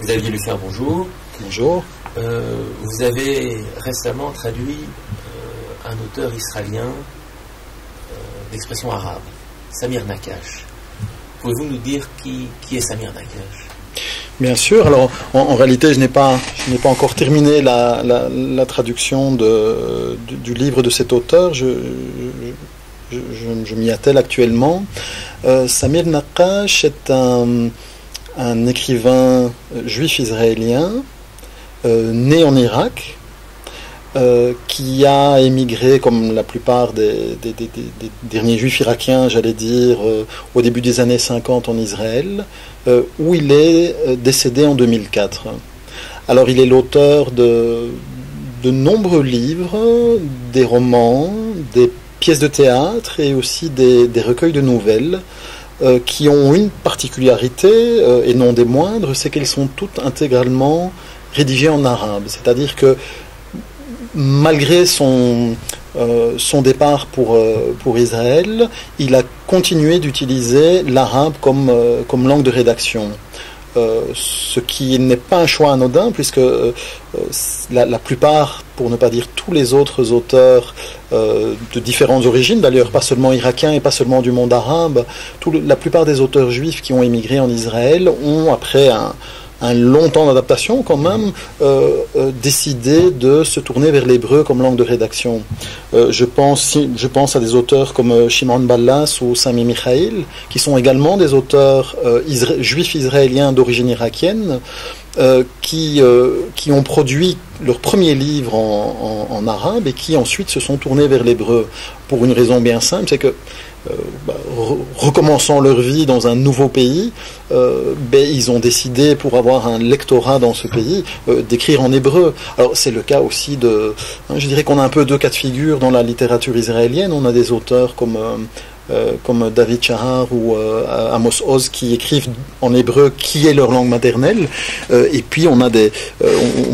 Xavier Lufer, bonjour. Bonjour. Vous avez récemment traduit un auteur israélien d'expression arabe, Samir Nakash. Pouvez-vous nous dire qui est Samir Nakash? Bien sûr. Alors, en réalité, je n'ai pas encore terminé la traduction du livre de cet auteur. Je m'y attelle actuellement. Samir Nakash est un écrivain juif israélien né en Irak, qui a émigré, comme la plupart des derniers juifs irakiens, j'allais dire, au début des années 50 en Israël, où il est décédé en 2004. Alors il est l'auteur de nombreux livres, des romans, des pièces de théâtre et aussi des recueils de nouvelles, qui ont une particularité, et non des moindres, c'est qu'elles sont toutes intégralement rédigées en arabe. C'est-à-dire que malgré son départ pour Israël, il a continué d'utiliser l'arabe comme langue de rédaction. Ce qui n'est pas un choix anodin, puisque la plupart, pour ne pas dire tous les autres auteurs de différentes origines, d'ailleurs pas seulement irakiens et pas seulement du monde arabe, la plupart des auteurs juifs qui ont émigré en Israël ont, après un long temps d'adaptation quand même, décidé de se tourner vers l'hébreu comme langue de rédaction. Je pense à des auteurs comme Shimon Ballas ou Sami Michail, qui sont également des auteurs juifs israéliens d'origine irakienne, qui ont produit leur premier livre en arabe et qui ensuite se sont tournés vers l'hébreu, pour une raison bien simple, c'est que recommençant leur vie dans un nouveau pays, ils ont décidé, pour avoir un lectorat dans ce pays, d'écrire en hébreu. Alors c'est le cas aussi je dirais qu'on a un peu deux cas de figure dans la littérature israélienne. On a des auteurs comme David Shahar ou Amos Oz qui écrivent en hébreu, qui est leur langue maternelle, et puis on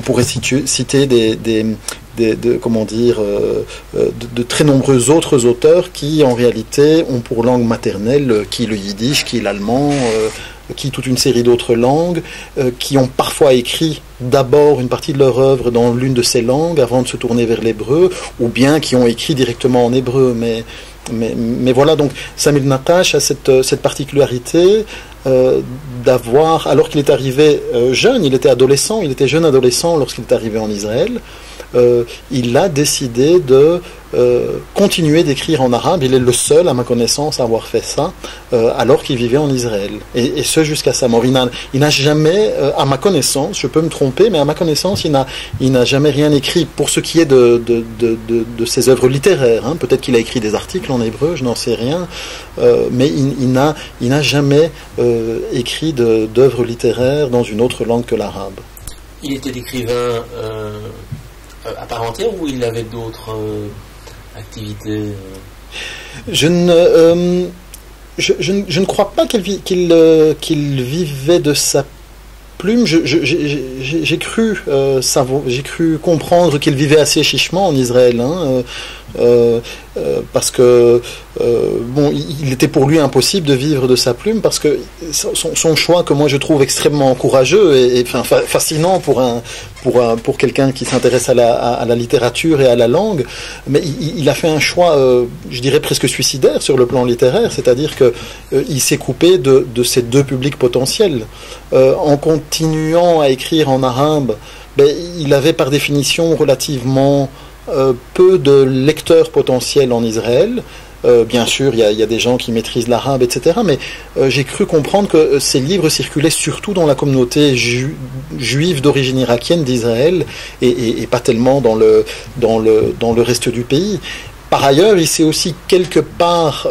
pourrait citer de très nombreux autres auteurs qui en réalité ont pour langue maternelle qui le yiddish, qui l'allemand, qui toute une série d'autres langues, qui ont parfois écrit d'abord une partie de leur œuvre dans l'une de ces langues avant de se tourner vers l'hébreu, ou bien qui ont écrit directement en hébreu. Mais voilà, donc Samir Nakash a cette particularité d'avoir, alors qu'il est arrivé jeune, il était jeune adolescent lorsqu'il est arrivé en Israël, il a décidé de continuer d'écrire en arabe. Il est le seul, à ma connaissance, à avoir fait ça, alors qu'il vivait en Israël. Et ce, jusqu'à sa mort. Il n'a jamais, à ma connaissance, je peux me tromper, mais à ma connaissance, il n'a jamais rien écrit pour ce qui est de ses œuvres littéraires. Hein. Peut-être qu'il a écrit des articles en hébreu, je n'en sais rien, mais il n'a jamais écrit d'œuvres littéraires dans une autre langue que l'arabe. Il était écrivain à part entière, ou il avait d'autres activités? Je ne crois pas qu'il vivait de sa plume. J'ai cru comprendre qu'il vivait assez chichement en Israël, hein, parce que il était pour lui impossible de vivre de sa plume, parce que son choix, que moi je trouve extrêmement courageux et fascinant pour quelqu'un qui s'intéresse à la littérature et à la langue, mais il a fait un choix, je dirais presque suicidaire sur le plan littéraire, c'est-à-dire que il s'est coupé de ces deux publics potentiels. En continuant à écrire en arabe, il avait par définition relativement peu de lecteurs potentiels en Israël. Bien sûr, il y a des gens qui maîtrisent l'arabe, etc. Mais j'ai cru comprendre que ces livres circulaient surtout dans la communauté juive d'origine irakienne d'Israël et pas tellement dans le reste du pays. Par ailleurs, il s'est aussi quelque part,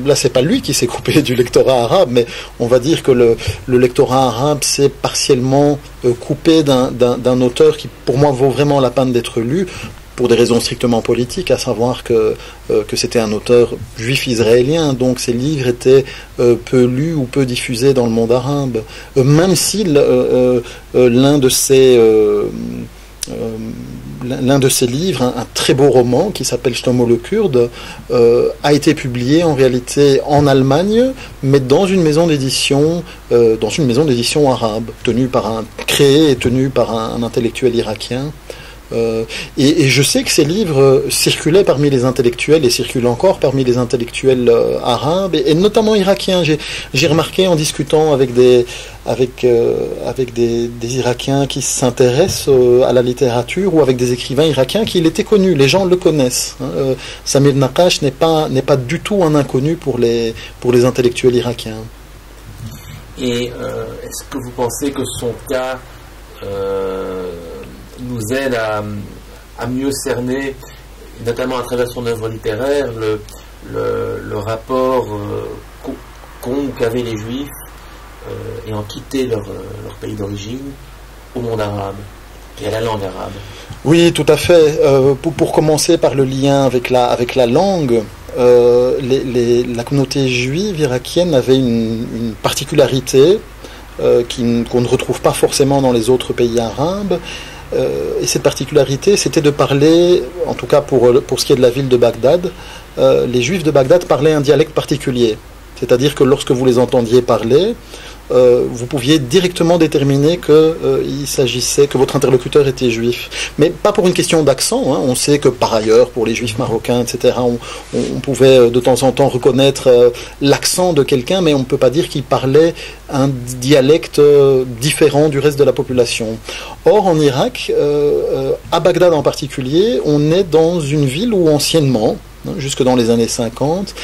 là c'est pas lui qui s'est coupé du lectorat arabe, mais on va dire que le lectorat arabe s'est partiellement coupé d'un auteur qui pour moi vaut vraiment la peine d'être lu, pour des raisons strictement politiques, à savoir que c'était un auteur juif israélien, donc ses livres étaient peu lus ou peu diffusés dans le monde arabe, même si l'un de ses l'un de ses livres, un très beau roman qui s'appelle Shlomo le Kurde, a été publié en réalité en Allemagne, mais dans une maison d'édition arabe, créée et tenue par un intellectuel irakien. Et je sais que ces livres circulaient parmi les intellectuels et circulent encore parmi les intellectuels arabes et notamment irakiens. J'ai remarqué en discutant avec des Irakiens qui s'intéressent à la littérature ou avec des écrivains irakiens qu'il était connu, les gens le connaissent. Samir Naqash n'est pas du tout un inconnu pour les intellectuels irakiens. Et est-ce que vous pensez que son cas nous aide à mieux cerner, notamment à travers son œuvre littéraire, le rapport qu'avaient les Juifs ayant quitté leur pays d'origine au monde arabe et à la langue arabe? Oui, tout à fait. Pour commencer par le lien avec la langue, la communauté juive irakienne avait une particularité qu'on ne retrouve pas forcément dans les autres pays arabes. Et cette particularité, c'était de parler, en tout cas pour ce qui est de la ville de Bagdad, les Juifs de Bagdad parlaient un dialecte particulier. C'est-à-dire que lorsque vous les entendiez parler, vous pouviez directement déterminer que votre interlocuteur était juif. Mais pas pour une question d'accent. On sait que par ailleurs, pour les juifs marocains, etc., on pouvait de temps en temps reconnaître l'accent de quelqu'un, mais on ne peut pas dire qu'il parlait un dialecte différent du reste de la population. Or, en Irak, à Bagdad en particulier, on est dans une ville où anciennement, jusque dans les années 50,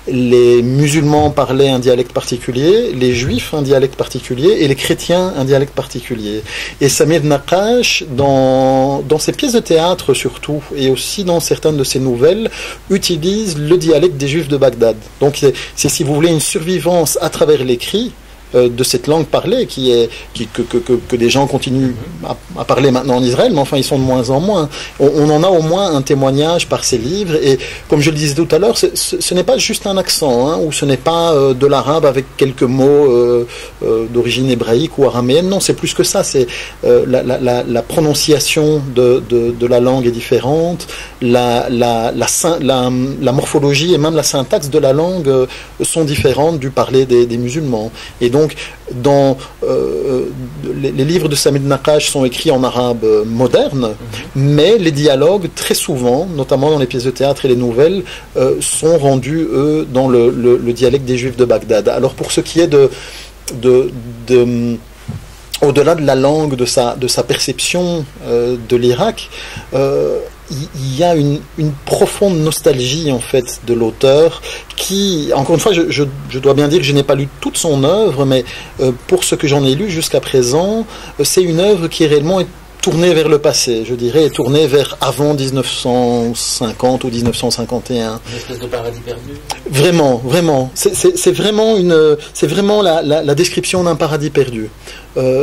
les musulmans parlaient un dialecte particulier, les juifs un dialecte particulier et les chrétiens un dialecte particulier. Et Samir Naqash, dans ses pièces de théâtre surtout, et aussi dans certaines de ses nouvelles, utilise le dialecte des juifs de Bagdad. Donc c'est si vous voulez une survivance à travers l'écrit de cette langue parlée que des gens continuent à parler maintenant en Israël, mais enfin ils sont de moins en moins. On en a au moins un témoignage par ces livres, et comme je le disais tout à l'heure, ce n'est pas juste un accent, ou ce n'est pas de l'arabe avec quelques mots d'origine hébraïque ou araméenne, non, c'est plus que ça, c'est la prononciation de la langue est différente, la morphologie et même la syntaxe de la langue sont différentes du parler des musulmans. Et donc, les livres de Samir Naqash sont écrits en arabe moderne, mais les dialogues, très souvent, notamment dans les pièces de théâtre et les nouvelles, sont rendus, eux, dans le dialecte des Juifs de Bagdad. Alors, pour ce qui est au-delà de la langue, de sa perception de l'Irak, il y a une profonde nostalgie en fait de l'auteur qui, encore une fois, je dois bien dire que je n'ai pas lu toute son œuvre, mais pour ce que j'en ai lu jusqu'à présent, c'est une œuvre qui réellement est tournée vers le passé, je dirais, est tournée vers avant 1950 ou 1951. Une espèce de paradis perdu. Vraiment. C'est vraiment la description d'un paradis perdu.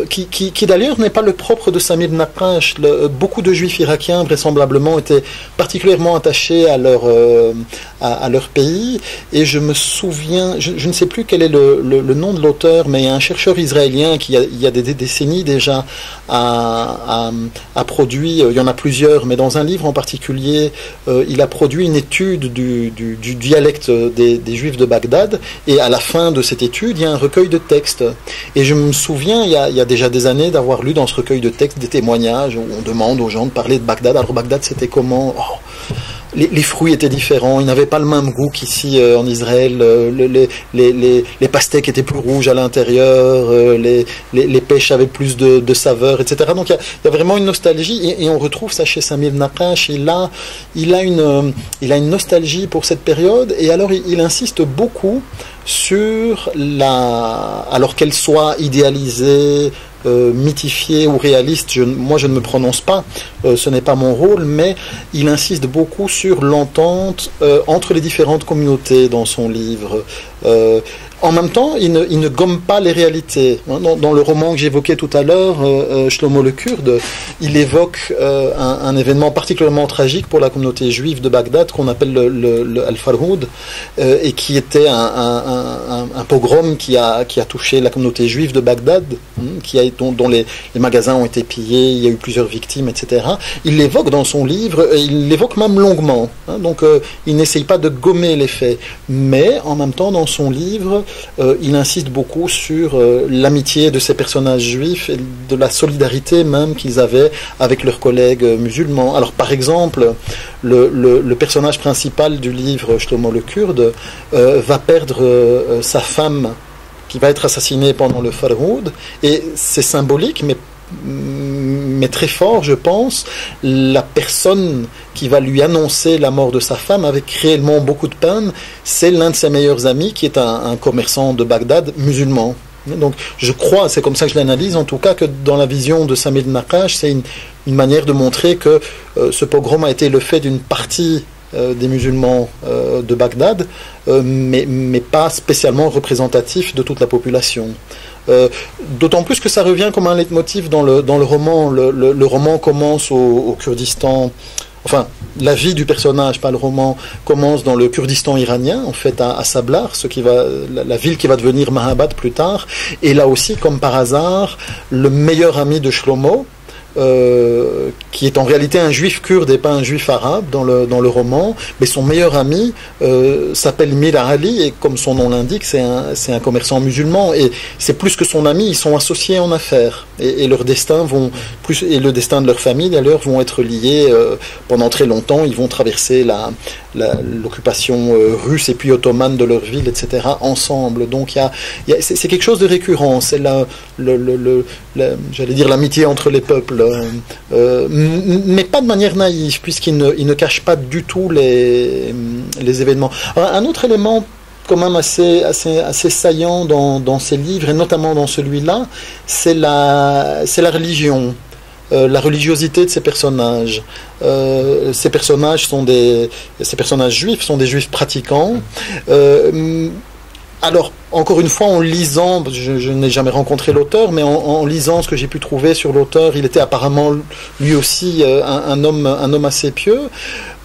Qui d'ailleurs n'est pas le propre de Samir Naqash. Beaucoup de juifs irakiens vraisemblablement étaient particulièrement attachés à leur pays, et je me souviens, je ne sais plus quel est le nom de l'auteur, mais un chercheur israélien qui il y a des décennies déjà a produit, il y en a plusieurs, mais dans un livre en particulier, il a produit une étude du dialecte des juifs de Bagdad, et à la fin de cette étude, il y a un recueil de textes, et je me souviens, il y a déjà des années d'avoir lu dans ce recueil de textes des témoignages où on demande aux gens de parler de Bagdad. Alors Bagdad, c'était comment? Les fruits étaient différents, ils n'avaient pas le même goût qu'ici en Israël, les pastèques étaient plus rouges à l'intérieur, les pêches avaient plus de saveur, etc. Donc il y a vraiment une nostalgie, et on retrouve ça chez Samir Naqash. Il a une nostalgie pour cette période, et alors il insiste beaucoup sur alors qu'elle soit idéalisée, mythifié ou réaliste, moi je ne me prononce pas, ce n'est pas mon rôle, mais il insiste beaucoup sur l'entente entre les différentes communautés dans son livre. en même temps, il ne gomme pas les réalités. Dans le roman que j'évoquais tout à l'heure, Shlomo le Kurde, il évoque un événement particulièrement tragique pour la communauté juive de Bagdad qu'on appelle le Al-Farhoud, et qui était un pogrom qui a touché la communauté juive de Bagdad, dont les magasins ont été pillés, il y a eu plusieurs victimes, etc. Il l'évoque dans son livre, il l'évoque même longuement. Donc il n'essaye pas de gommer les faits, mais en même temps dans son livre, il insiste beaucoup sur l'amitié de ces personnages juifs et de la solidarité même qu'ils avaient avec leurs collègues musulmans. Alors par exemple, le personnage principal du livre Shlomo le Kurde va perdre sa femme qui va être assassinée pendant le Farhoud, et c'est symbolique, mais très fort, je pense. La personne qui va lui annoncer la mort de sa femme avec réellement beaucoup de peine, c'est l'un de ses meilleurs amis qui est un commerçant de Bagdad musulman. Donc je crois, c'est comme ça que je l'analyse en tout cas, que dans la vision de Samir Naqash, c'est une manière de montrer que ce pogrom a été le fait d'une partie des musulmans de Bagdad, mais pas spécialement représentatif de toute la population. D'autant plus que ça revient comme un leitmotiv dans le roman. Le roman commence au Kurdistan, enfin la vie du personnage, pas le roman, commence dans le Kurdistan iranien, en fait à Sablar, la ville qui va devenir Mahabad plus tard, et là aussi, comme par hasard, le meilleur ami de Shlomo, qui est en réalité un juif kurde et pas un juif arabe dans le roman, mais son meilleur ami s'appelle Mir Ali, et comme son nom l'indique, c'est un commerçant musulman, et c'est plus que son ami, ils sont associés en affaires, et leur destin et le destin de leur famille d'ailleurs vont être liés pendant très longtemps. Ils vont traverser l'occupation russe et puis ottomane de leur ville, etc. ensemble. Donc c'est quelque chose de récurrent, c'est j'allais dire l'amitié entre les peuples, mais pas de manière naïve, puisqu'il ne cache pas du tout les événements. Alors, un autre élément quand même assez saillant dans ces livres, et notamment dans celui-là, c'est la religion. La religiosité de ces personnages. Ces personnages juifs sont des juifs pratiquants. Alors, encore une fois, en lisant, je n'ai jamais rencontré l'auteur, mais en lisant ce que j'ai pu trouver sur l'auteur, il était apparemment lui aussi un homme assez pieux.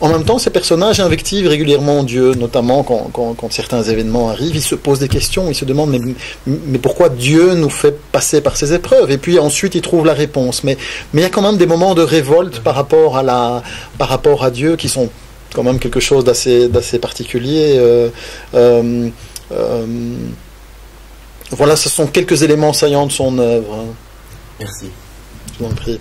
En même temps, ces personnages invectivent régulièrement Dieu, notamment quand certains événements arrivent. Ils se posent des questions, ils se demandent mais pourquoi Dieu nous fait passer par ces épreuves? Et puis ensuite, ils trouvent la réponse. Mais il y a quand même des moments de révolte par rapport à Dieu qui sont quand même quelque chose d'assez particulier. Voilà, ce sont quelques éléments saillants de son œuvre. Merci. Je vous en prie.